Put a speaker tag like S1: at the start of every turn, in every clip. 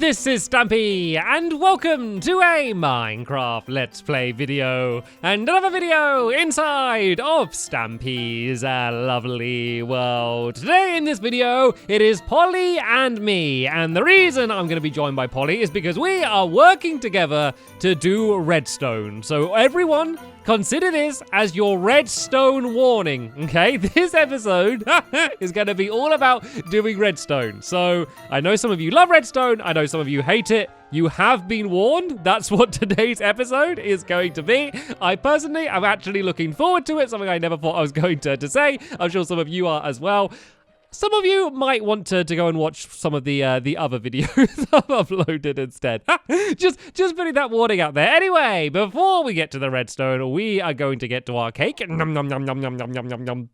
S1: this is Stampy, and welcome to a Minecraft Let's Play video, and another video inside of Stampy's lovely world. Today in this video, it is Polly and me, and the reason I'm going to be joined by Polly is because we are working together to do redstone. So everyone, consider this as your redstone warning, okay? This episode is going to be all about doing redstone. So I know some of you love redstone. I know some of you hate it. You have been warned. That's what today's episode is going to be. I personally am actually looking forward to it, something I never thought I was going to say. I'm sure some of you are as well. Some of you might want to go and watch some of the other videos I've uploaded instead. just putting that warning out there. Anyway, before we get to the redstone, we are going to get to our cake. Nom, nom, nom, nom, nom, nom, nom, nom, nom.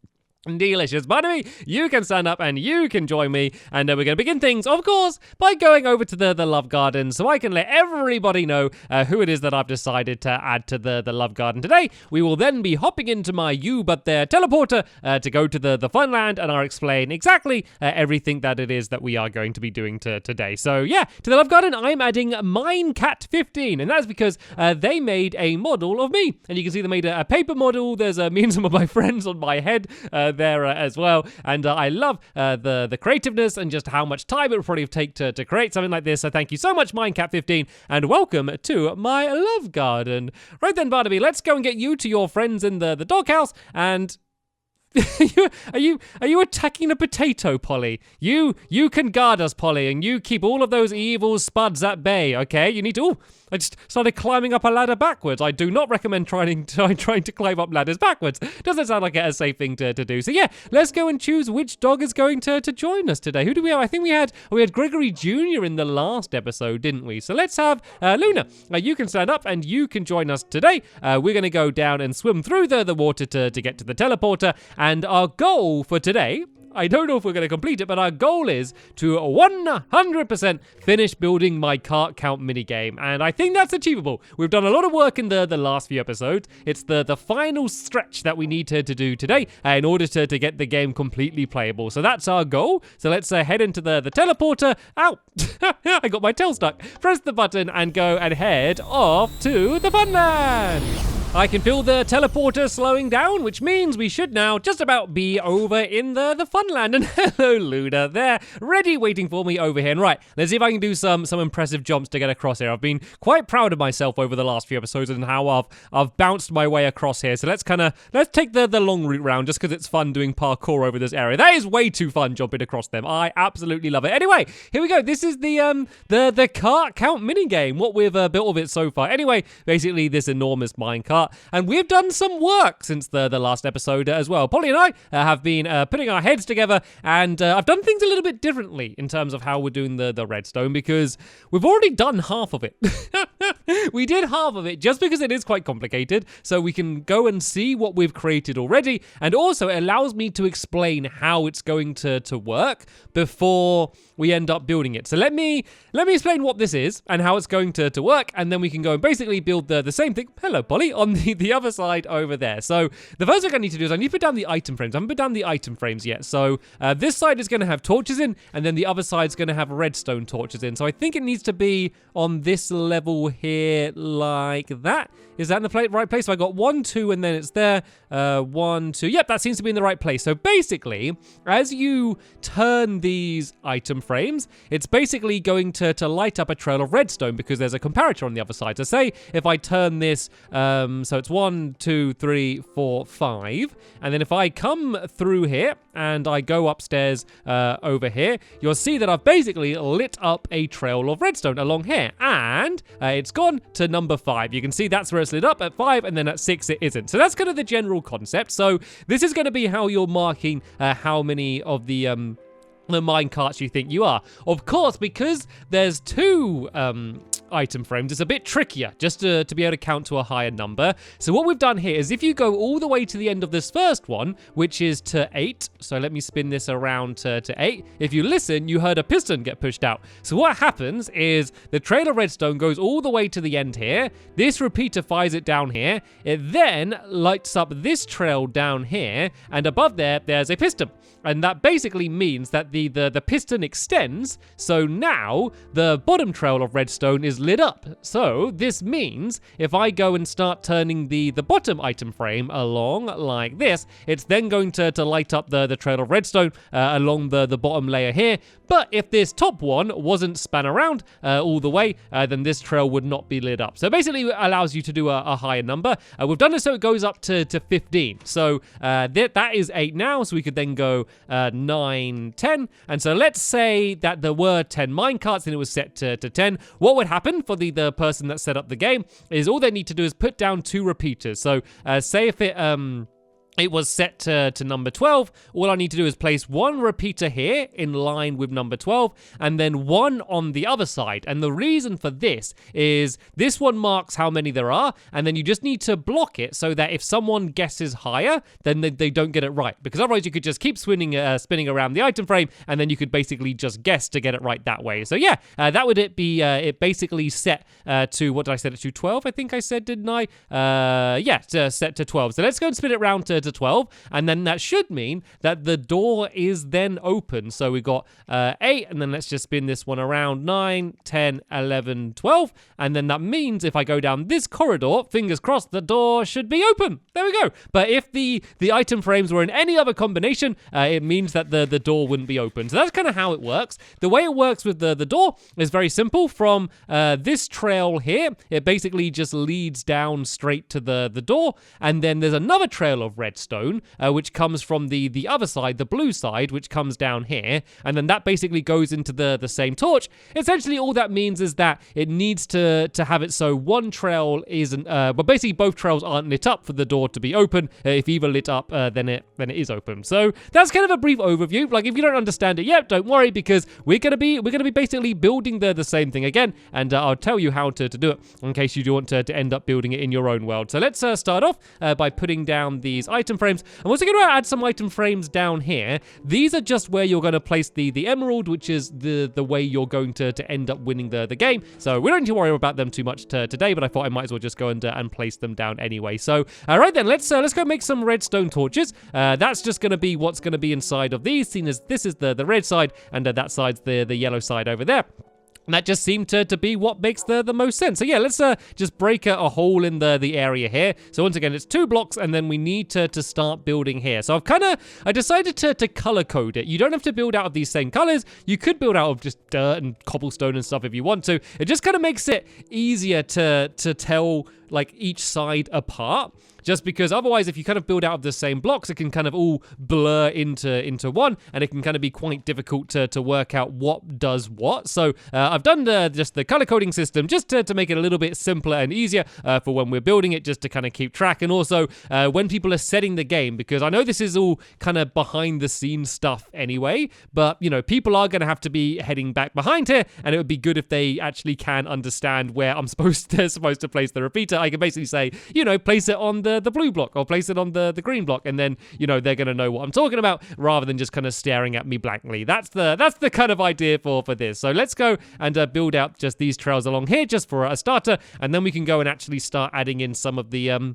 S1: Delicious. By the way, you can stand up and you can join me, and we're going to begin things, of course, by going over to the love garden so I can let everybody know who it is that I've decided to add to the love garden today. We will then be hopping into my You But There teleporter to go to the fun land, and I'll explain exactly everything that it is that we are going to be doing today. So yeah, to the love garden, I'm adding Minecraft 15, and that's because they made a model of me, and you can see they made a paper model. There's me and some of my friends on my head there as well, and I love the creativeness and just how much time it would probably take to create something like this. So thank you so much, Minecraft 15, and welcome to my love garden. Right then, Barnaby, let's go and get you to your friends in the doghouse. And are you attacking the potato, Polly? You can guard us, Polly, and you keep all of those evil spuds at bay, okay? You need to. Ooh, I just started climbing up a ladder backwards. I do not recommend trying to climb up ladders backwards. Doesn't sound like a safe thing to do. So yeah, let's go and choose which dog is going to join us today. Who do we have? I think we had Gregory Jr. in the last episode, didn't we? So let's have Luna. You can stand up and you can join us today. We're going to go down and swim through the water to get to the teleporter. And our goal for today, I don't know if we're going to complete it, but our goal is to 100% finish building my cart count minigame, and I think that's achievable. We've done a lot of work in the last few episodes. It's the final stretch that we need to do today in order to get the game completely playable. So that's our goal. So let's head into the teleporter. Ow! I got my tail stuck. Press the button and go and head off to the fun land. I can feel the teleporter slowing down, which means we should now just about be over in the Funland. And hello, Luna, there, ready, waiting for me over here. And right, let's see if I can do some impressive jumps to get across here. I've been quite proud of myself over the last few episodes and how I've bounced my way across here. So let's take the long route round just because it's fun doing parkour over this area. That is way too fun jumping across them. I absolutely love it. Anyway, here we go. This is the cart count minigame, what we've built of it so far. Anyway, basically this enormous minecart. And we've done some work since the last episode as well. Polly and I have been putting our heads together, and I've done things a little bit differently in terms of how we're doing the redstone, because we've already done half of it. We did half of it just because it is quite complicated, so we can go and see what we've created already, and also it allows me to explain how it's going to work before we end up building it. So let me explain what this is and how it's going to work, and then we can go and basically build the same thing. Hello, Polly, on the other side over there. So the first thing I need to do is I need to put down the item frames. I haven't put down the item frames yet. So this side is going to have torches in, and then the other side is going to have redstone torches in. So I think it needs to be on this level here like that. Is that in the right place? So I got 1, 2, and then it's there. 1, 2. Yep, that seems to be in the right place. So basically, as you turn these item frames, it's basically going to light up a trail of redstone because there's a comparator on the other side. So say if I turn this, so it's 1, 2, 3, 4, 5, and then if I come through here and I go upstairs over here, you'll see that I've basically lit up a trail of redstone along here, and it's gone to number 5. You can see that's where it's lit up at 5, and then at 6 it isn't. So that's kind of the general concept. So this is going to be how you're marking how many of the minecarts you think you are. Of course, because there's two item frames, it's a bit trickier just to be able to count to a higher number. So what we've done here is if you go all the way to the end of this first one, which is to 8, so let me spin this around to 8. If you listen, you heard a piston get pushed out. So what happens is the trail of redstone goes all the way to the end here. This repeater fires it down here. It then lights up this trail down here, and above there, there's a piston. And that basically means that the piston extends, so now the bottom trail of redstone is lit up. So this means if I go and start turning the bottom item frame along like this, it's then going to light up the trail of redstone along the bottom layer here. But if this top one wasn't span around all the way, then this trail would not be lit up. So basically it allows you to do a higher number. We've done it so it goes up to 15. So that is 8 now, so we could then go 9, 10. And so let's say that there were 10 minecarts and it was set to 10. What would happen for the person that set up the game is all they need to do is put down 2 repeaters. So say if it was set to number 12, all I need to do is place 1 repeater here in line with number 12, and then 1 on the other side. And the reason for this is this one marks how many there are, and then you just need to block it so that if someone guesses higher, then they don't get it right. Because otherwise you could just keep spinning around the item frame, and then you could basically just guess to get it right that way. So yeah, that would be it basically set to, what did I set it to, 12? I think I said, didn't I? Yeah, set to 12. So let's go and spin it round to 12, and then that should mean that the door is then open. So we got 8, and then let's just spin this one around 9, 10, 11, 12, and then that means if I go down this corridor, fingers crossed, the door should be open. There we go. But if the item frames were in any other combination, it means that the door wouldn't be open. So that's kind of how it works. The way it works with the door is very simple. From this trail here, it basically just leads down straight to the door, and then there's another trail of redstone, which comes from the other side, the blue side, which comes down here, and then that basically goes into the same torch. Essentially, all that means is that it needs to have it so one trail isn't, but basically both trails aren't lit up for the door to be open. If either lit up, then it is open. So that's kind of a brief overview. Like, if you don't understand it yet, don't worry, because we're gonna be basically building the same thing again, and I'll tell you how to do it in case you do want to end up building it in your own world. So let's start off by putting down these item frames. I'm also going to add some item frames down here. These are just where you're going to place the emerald, which is the way you're going to end up winning the game. So we don't need to worry about them too much today, but I thought I might as well just go and place them down anyway. So all right then, let's go make some redstone torches. That's just going to be what's going to be inside of these, seeing as this is the red side, and that side's the yellow side over there. And that just seemed to be what makes the most sense. So yeah, let's just break a hole in the area here. So once again, it's 2 blocks, and then we need to start building here. So I decided to color code it. You don't have to build out of these same colors. You could build out of just dirt and cobblestone and stuff if you want to. It just kind of makes it easier to tell like each side apart. Just because otherwise, if you kind of build out of the same blocks, it can kind of all blur into one, and it can kind of be quite difficult to work out what does what. So I've done just the color coding system just to make it a little bit simpler and easier for when we're building it, just to kind of keep track, and also when people are setting the game, because I know this is all kind of behind the scenes stuff anyway, but you know, people are going to have to be heading back behind here, and it would be good if they actually can understand where I'm supposed to place the repeater. I can basically say, you know, place it on the blue block, or place it on the green block, and then, you know, they're going to know what I'm talking about, rather than just kind of staring at me blankly. That's the kind of idea for this. So let's go and build out just these trails along here, just for a starter, and then we can go and actually start adding in some of the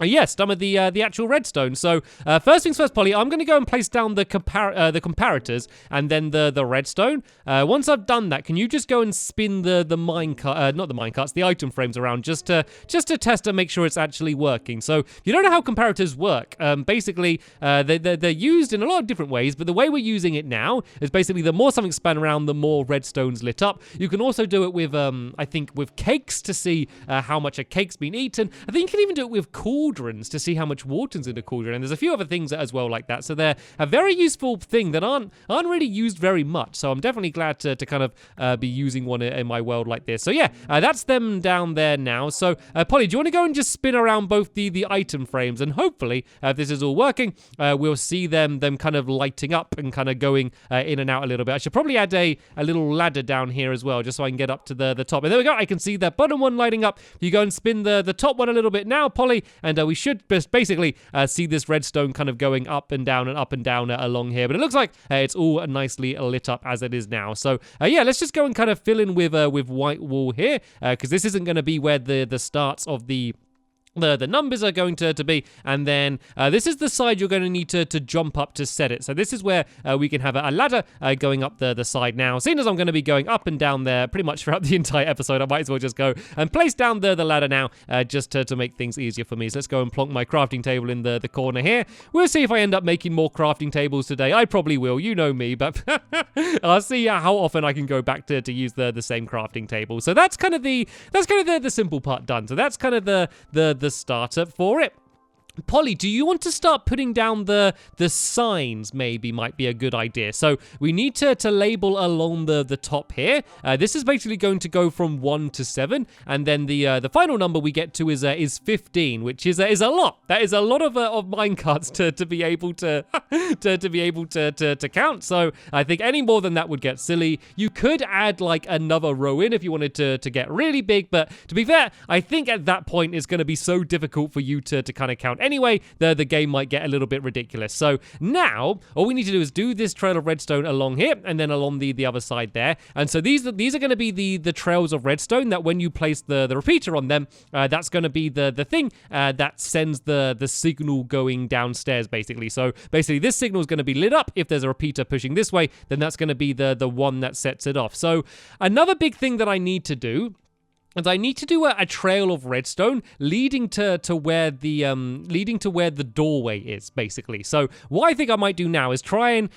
S1: yes, some of the actual redstone. So first things first, Polly, I'm going to go and place down the comparators, and then the redstone. Once I've done that, can you just go and spin the minecart, not the minecarts, the item frames around, just to test and make sure it's actually working. So if you don't know how comparators work, basically they're used in a lot of different ways, but the way we're using it now is basically the more something spun around, the more redstone's lit up. You can also do it with I think with cakes to see how much a cake's been eaten. I think you can even do it with cooldowns cauldrons to see how much water's in the cauldron, and there's a few other things as well like that. So they're a very useful thing that aren't really used very much. So I'm definitely glad to kind of be using one in my world like this. So yeah, that's them down there now. So Polly, do you want to go and just spin around both the item frames, and hopefully if this is all working, we'll see them kind of lighting up and kind of going in and out a little bit. I should probably add a little ladder down here as well, just so I can get up to the top. And there we go. I can see the bottom one lighting up. You go and spin the top one a little bit now, Polly, and we should just basically see this redstone kind of going up and down along here. But it looks like it's all nicely lit up as it is now. So yeah, let's just go and kind of fill in with white wool here, because this isn't going to be where the starts of the numbers are going to be, and then this is the side you're going to need to jump up to set it. So this is where we can have a ladder going up the side now. Seeing as I'm going to be going up and down there pretty much throughout the entire episode, I might as well just go and place down the ladder now, just to make things easier for me. So let's go and plonk my crafting table in the corner here. We'll see if I end up making more crafting tables today. I probably will, you know me, but I'll see how often I can go back to use the same crafting table. So that's kind of the simple part done. So that's kind of the starter for it. Polly, do you want to start putting down the signs? Maybe might be a good idea. So we need to label along the top here. This is basically going to go from 1 to 7, and then the final number we get to is 15, which is a lot. That is a lot of minecarts to be able to to be able to count. So I think any more than that would get silly. You could add like another row in if you wanted to get really big, but to be fair, I think at that point it's going to be so difficult for you to kind of count. Anyway, the game might get a little bit ridiculous. So now, all we need to do is do this trail of redstone along here, and then along the other side there. And so these are going to be the trails of redstone that when you place the repeater on them, that's going to be the thing that sends the signal going downstairs, basically. So basically, this signal is going to be lit up. If there's a repeater pushing this way, then that's going to be the one that sets it off. So another big thing that I need to do, and I need to do a trail of redstone leading to where the doorway is, basically. So what I think I might do now is try and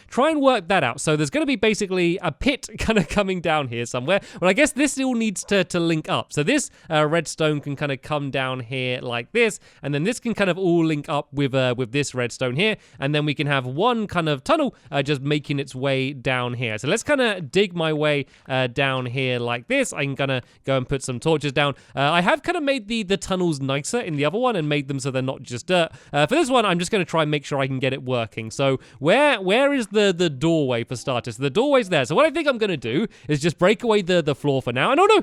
S1: work that out. So there's going to be basically a pit kind of coming down here somewhere. Well, I guess this all needs to link up. So this redstone can kind of come down here like this, and then this can kind of all link up with this redstone here, and then we can have one kind of tunnel just making its way down here. So let's kind of dig my way down here like this. I'm gonna go and put some torches down. I have kind of made the tunnels nicer in the other one and made them so they're not just dirt. For this one, I'm just going to try and make sure I can get it working. So where is the doorway for starters? The doorway's there. So what I think I'm going to do is just break away the floor for now. And oh no!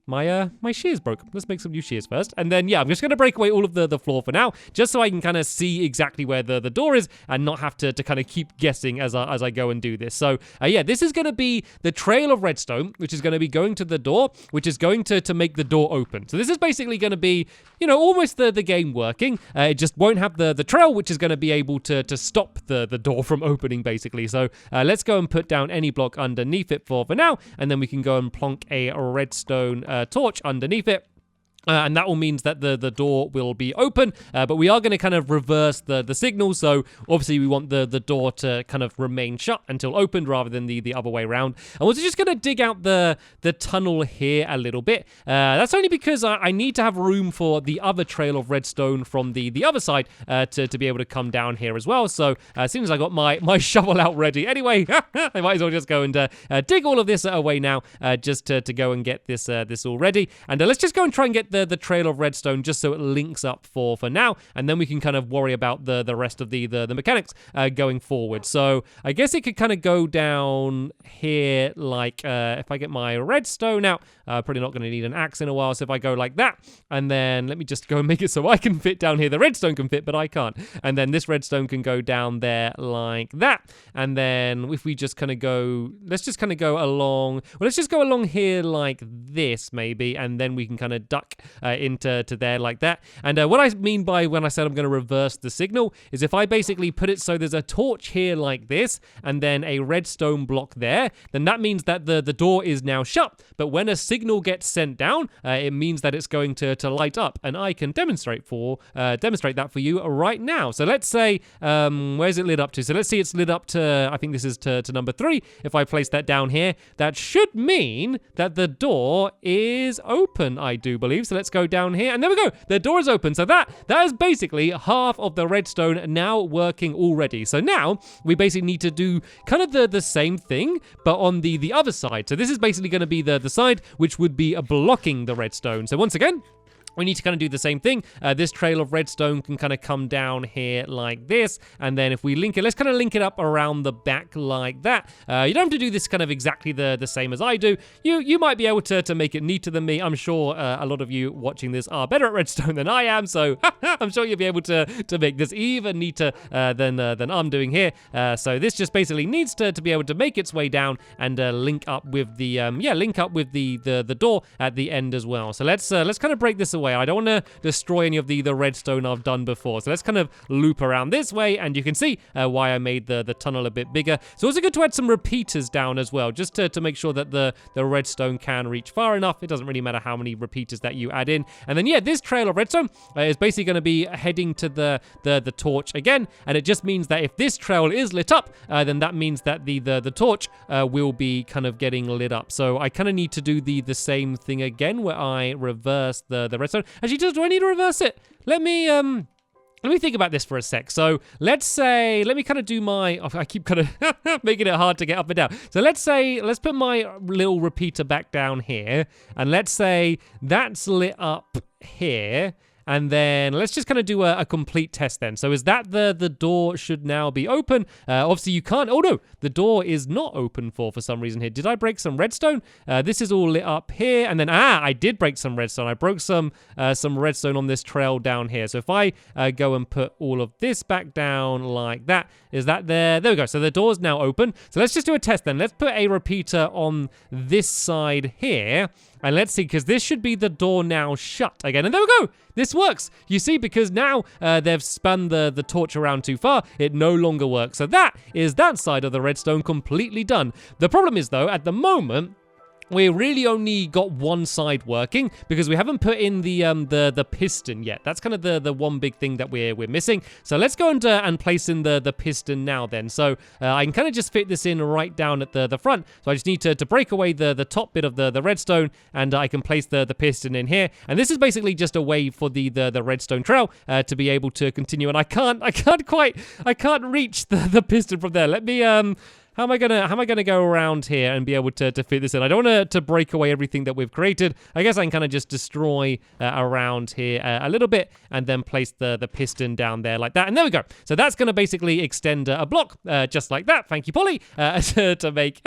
S1: My shears broke. Let's make some new shears first. And then, yeah, I'm just going to break away all of the floor for now, just so I can kind of see exactly where the door is and not have to kind of keep guessing as I go and do this. So, yeah, this is going to be the trail of redstone, which is going to be going to the door, which is going to make the door open. So this is basically going to be, you know, almost the game working. It just won't have the trail, which is going to be able to stop the door from opening, basically. So let's go and put down any block underneath it for now, and then we can go and plonk a redstone torch underneath it. And that all means that the door will be open, but we are going to kind of reverse the signal. So obviously we want the door to kind of remain shut until opened rather than the other way around. And we're just going to dig out the tunnel here a little bit. That's only because I need to have room for the other trail of redstone from the other side to be able to come down here as well. So as soon as I got my shovel out ready, anyway, I might as well just go and dig all of this away now, just to go and get this all ready. And let's just go and try and get the trail of redstone just so it links up for now, and then we can kind of worry about the rest of the mechanics going forward. So I guess it could kind of go down here like if I get my redstone out, probably not going to need an axe in a while, so if I go like that, and then let me just go and make it so I can fit down here. The redstone can fit, but I can't. And then this redstone can go down there like that, and then if we just kind of go, let's just kind of go along, well, let's just go along here like this maybe, and then we can kind of duck into there like that. And what I mean by when I said I'm going to reverse the signal is if I basically put it so there's a torch here like this and then a redstone block there, then that means that the door is now shut. But when a signal gets sent down, it means that it's going to light up, and I can demonstrate that for you right now. So let's say where's it lit up to? So let's see, it's lit up to, I think this is to number 3. If I place that down here, that should mean that the door is open, I do believe. So let's go down here, and there we go. The door is open. So that is basically half of the redstone now working already. So now we basically need to do kind of the same thing, but on the other side. So this is basically going to be the side which would be blocking the redstone. So once again, we need to kind of do the same thing. This trail of redstone can kind of come down here like this. And then if we link it, let's kind of link it up around the back like that. You don't have to do this kind of exactly the same as I do. You might be able to make it neater than me. I'm sure a lot of you watching this are better at redstone than I am. So I'm sure you'll be able to make this even neater than I'm doing here. So this just basically needs to be able to make its way down and link up with the the door at the end as well. So let's kind of break this away. I don't want to destroy any of the redstone I've done before. So let's kind of loop around this way, and you can see why I made the tunnel a bit bigger. It's also good to add some repeaters down as well, just to make sure that the redstone can reach far enough. It doesn't really matter how many repeaters that you add in. And then, yeah, this trail of redstone is basically going to be heading to the torch again, and it just means that if this trail is lit up, then that means that the torch will be kind of getting lit up. So I kind of need to do the same thing again, where I reverse the redstone. Actually, do I need to reverse it? Let me think about this for a sec. So let me kind of do my, I keep kind of making it hard to get up and down. So let's put my little repeater back down here, and let's say that's lit up here. And then let's just kind of do a complete test then. So is that the door should now be open? Obviously you can't, oh no, the door is not open for some reason here. Did I break some redstone? This is all lit up here. And then, I did break some redstone. I broke some redstone on this trail down here. So if I go and put all of this back down like that, is that there? There we go. So the door's now open. So let's just do a test then. Let's put a repeater on this side here. And let's see, because this should be the door now shut again. And there we go. This works. You see, because now they've spun the torch around too far, it no longer works. So that is that side of the redstone completely done. The problem is, though, at the moment, we really only got one side working because we haven't put in the piston yet. That's kind of the one big thing that we're missing. So let's go and place in the piston now then. So I can kind of just fit this in right down at the front. So I just need to break away the top bit of the redstone, and I can place the piston in here. And this is basically just a way for the redstone trail to be able to continue. And I can't reach the piston from there. Let me How am I gonna go around here and be able to fit this in? I don't want to break away everything that we've created. I guess I can kind of just destroy around here a little bit, and then place the piston down there like that. And there we go. So that's gonna basically extend a block just like that. Thank you, Polly, to make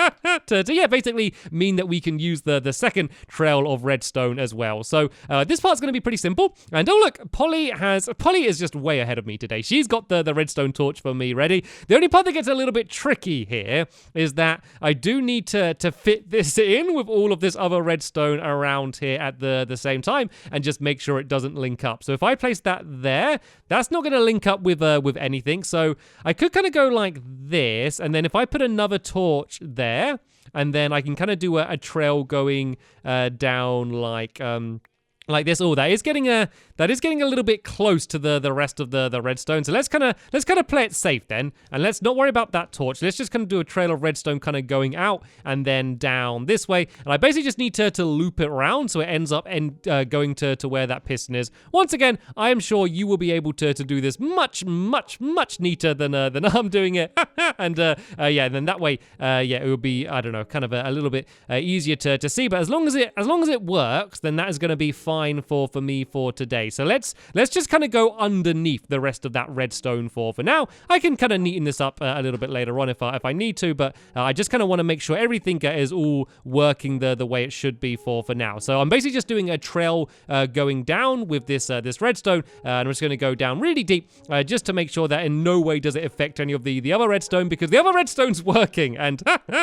S1: basically mean that we can use the second trail of redstone as well. So this part's gonna be pretty simple. And oh look, Polly is just way ahead of me today. She's got the redstone torch for me ready. The only part that gets a little bit tricky here is that I do need to fit this in with all of this other redstone around here at the same time, and just make sure it doesn't link up. So if I place that there, that's not going to link up with anything. So I could kind of go like this, and then if I put another torch there, and then I can kind of do a trail going down like this. Oh, that is getting a little bit close to the rest of the redstone. So let's kind of play it safe then, and let's not worry about that torch. Let's just kind of do a trail of redstone kind of going out and then down this way. And I basically just need to loop it around so it ends up going to where that piston is. Once again, I am sure you will be able to do this much neater than I'm doing it. And then that way, it will be, I don't know, kind of a little bit easier to see. But as long as it works, then that is going to be fine for me for today. So let's just kind of go underneath the rest of that redstone for now. I can kind of neaten this up a little bit later on if I need to, but I just kind of want to make sure everything is all working the way it should be for now. So I'm basically just doing a trail going down with this redstone, and I'm just going to go down really deep just to make sure that in no way does it affect any of the other redstone, because the other redstone's working. And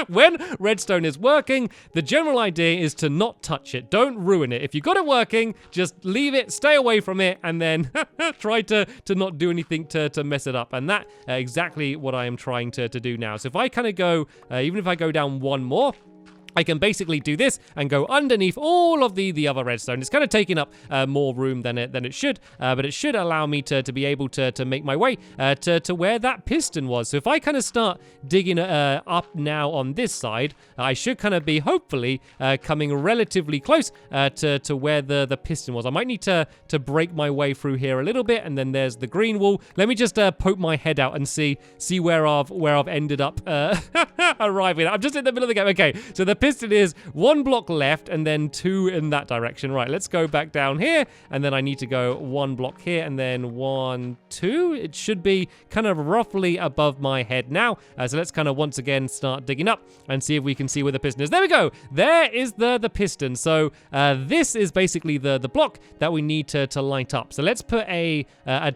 S1: when redstone is working, the general idea is to not touch it. Don't ruin it. If you got it working, just leave it, stay away from it, and then try to not do anything to mess it up. And that exactly what I am trying to do now. So if I kind of go, even if I go down one more, I can basically do this and go underneath all of the other redstone. It's kind of taking up more room than it should, but it should allow me to be able to make my way to where that piston was. So if I kind of start digging up now on this side, I should kind of be hopefully coming relatively close to where the piston was. I might need to break my way through here a little bit, and then there's the green wall. Let me just poke my head out and see where I've ended up arriving. I'm just in the middle of the game. Okay, so the piston is 1 block left and then 2 in that direction. Right, let's go back down here, and then I need to go 1 block here and then 1, 2. It should be kind of roughly above my head now. So let's kind of once again start digging up and see if we can see where the piston is. There we go. There is the piston. So this is basically the block that we need to light up. So let's put a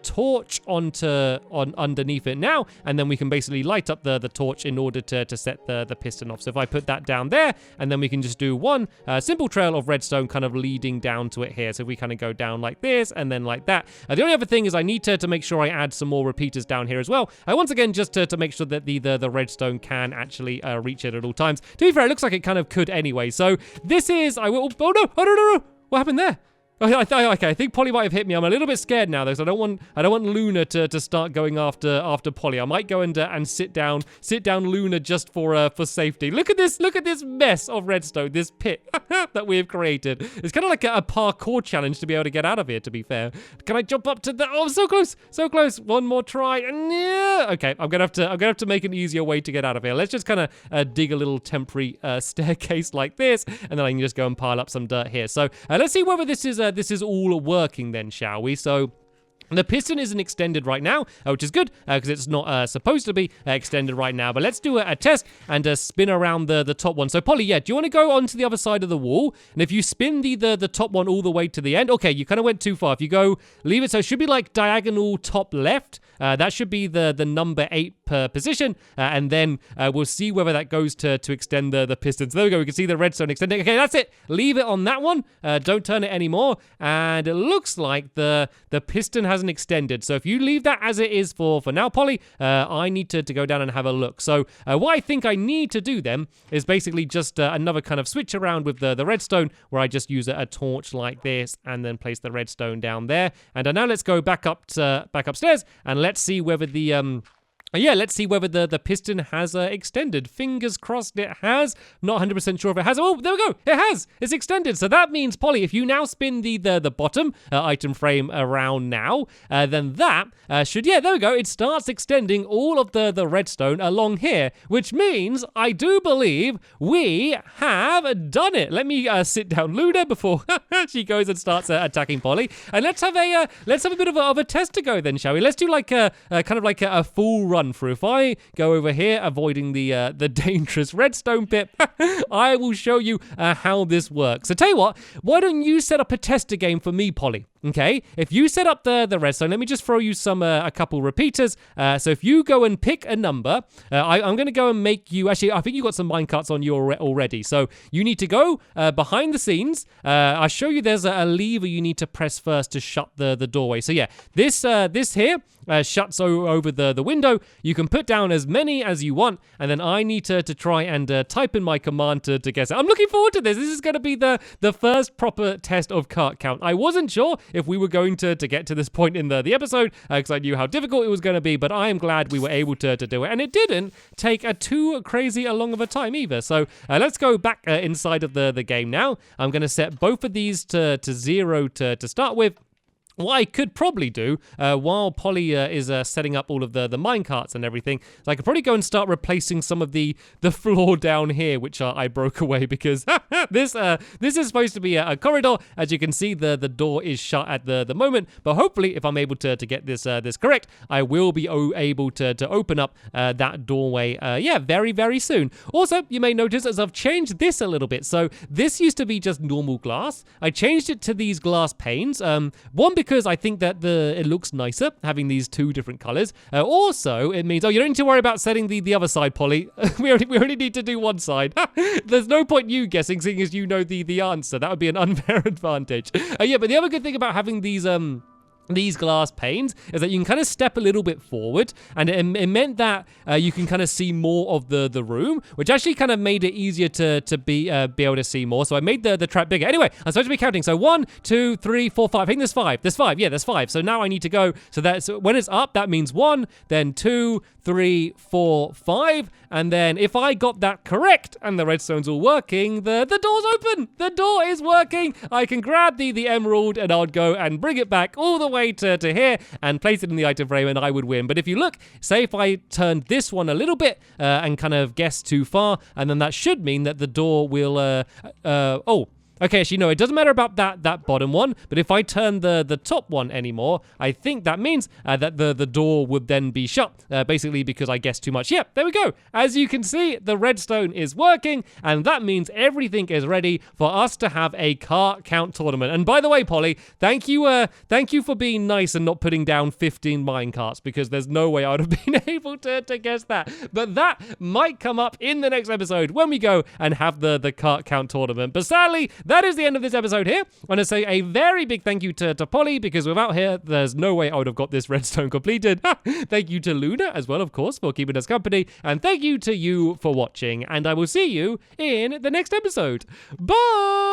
S1: torch underneath it now, and then we can basically light up the torch in order to set the piston off. So if I put that down there, and then we can just do one simple trail of redstone kind of leading down to it here. So we kind of go down like this and then like that. The only other thing is I need to make sure I add some more repeaters down here as well. Once again, just to make sure that the redstone can actually reach it at all times. To be fair, it looks like it kind of could anyway. So this is, oh no, what happened there? Okay, I think Polly might have hit me. I'm a little bit scared now, though, so I don't want Luna to start going after Polly. I might go and sit down Luna just for safety. Look at this mess of redstone, this pit that we have created. It's kind of like a parkour challenge to be able to get out of here. To be fair, can I jump up to the? Oh, so close. One more try. Yeah. Okay, I'm gonna have to make an easier way to get out of here. Let's just kind of dig a little temporary staircase like this, and then I can just go and pile up some dirt here. So let's see whether this is all working then, shall we? So the piston isn't extended right now, which is good, because it's not supposed to be extended right now. But let's do a test and spin around the top one. So, Polly, yeah, do you want to go onto the other side of the wall? And if you spin the top one all the way to the end, okay, you kind of went too far. If you go, leave it, so it should be like diagonal top left. That should be the number 8 position, and then we'll see whether that goes to extend the piston. So there we go. We can see the redstone extending. Okay, that's it. Leave it on that one. Don't turn it anymore. And it looks like the piston hasn't extended. So if you leave that as it is for now, Polly, I need to go down and have a look. So what I think I need to do then is basically just another kind of switch around with the redstone, where I just use a torch like this and then place the redstone down there. And now let's go back upstairs and let's see whether let's see whether the piston has extended. Fingers crossed it has. Not 100% sure if it has. Oh, there we go. It has. It's extended. So that means, Polly, if you now spin the bottom item frame around now, then that should, yeah, there we go. It starts extending all of the redstone along here, which means I do believe we have done it. Let me sit down Luna before she goes and starts attacking Polly. And let's have a bit of a test to go then, shall we? Let's do like a kind of like a full run through. If I go over here, avoiding the dangerous redstone pit, I will show you how this works. So tell you what, why don't you set up a tester game for me, Polly? Okay, if you set up the redstone, let me just throw you a couple repeaters. So if you go and pick a number, I'm going to go and make you, actually, I think you got some minecarts on you already. So you need to go behind the scenes. I'll show you there's a lever you need to press first to shut the doorway. So yeah, this here shuts over the window. You can put down as many as you want, and then I need to try and type in my command to guess it. I'm looking forward to this. This is going to be the first proper test of cart count. I wasn't sure if we were going to get to this point in the episode, because I knew how difficult it was going to be, but I am glad we were able to do it, and it didn't take too crazy a long of a time either. So let's go back inside of the game now. I'm going to set both of these to 0 to start with. What I could probably do while Polly is setting up all of the minecarts and everything, is I could probably go and start replacing some of the floor down here, which I broke away, because this is supposed to be a corridor. As you can see, the door is shut at the moment, but hopefully if I'm able to get this correct, I will be able to open up that doorway very, very soon. Also, you may notice as I've changed this a little bit. So this used to be just normal glass. I changed it to these glass panes. One, because I think that it looks nicer having these two different colors. Also, it means, you don't need to worry about setting the other side, Polly. we only need to do one side. There's no point you guessing, seeing as you know the answer. That would be an unfair advantage. But the other good thing about having these these glass panes is that you can kind of step a little bit forward, and it meant that you can kind of see more of the room, which actually kind of made it easier to be able to see more. So I made the trap bigger. Anyway, I'm supposed to be counting. So 1, 2, 3, 4, 5. I think there's 5. There's 5. Yeah, there's 5. So now I need to go. So when it's up, that means 1, then 2, 3, 4, 5. And then if I got that correct and the redstone's all working, the door's open. The door is working. I can grab the emerald and I'll go and bring it back all the way to here and place it in the item frame, and I would win. But if you look, say if I turned this one a little bit and kind of guessed too far, and then that should mean that the door will okay, actually, no, it doesn't matter about that bottom one, but if I turn the top one anymore, I think that means that the door would then be shut, basically because I guessed too much. Yep, there we go. As you can see, the redstone is working, and that means everything is ready for us to have a cart count tournament. And by the way, Polly, thank you for being nice and not putting down 15 minecarts, because there's no way I would have been able to guess that. But that might come up in the next episode when we go and have the cart count tournament. But sadly, that is the end of this episode here. I want to say a very big thank you to Polly, because without her, there's no way I would have got this redstone completed. Thank you to Luna as well, of course, for keeping us company. And thank you to you for watching. And I will see you in the next episode. Bye!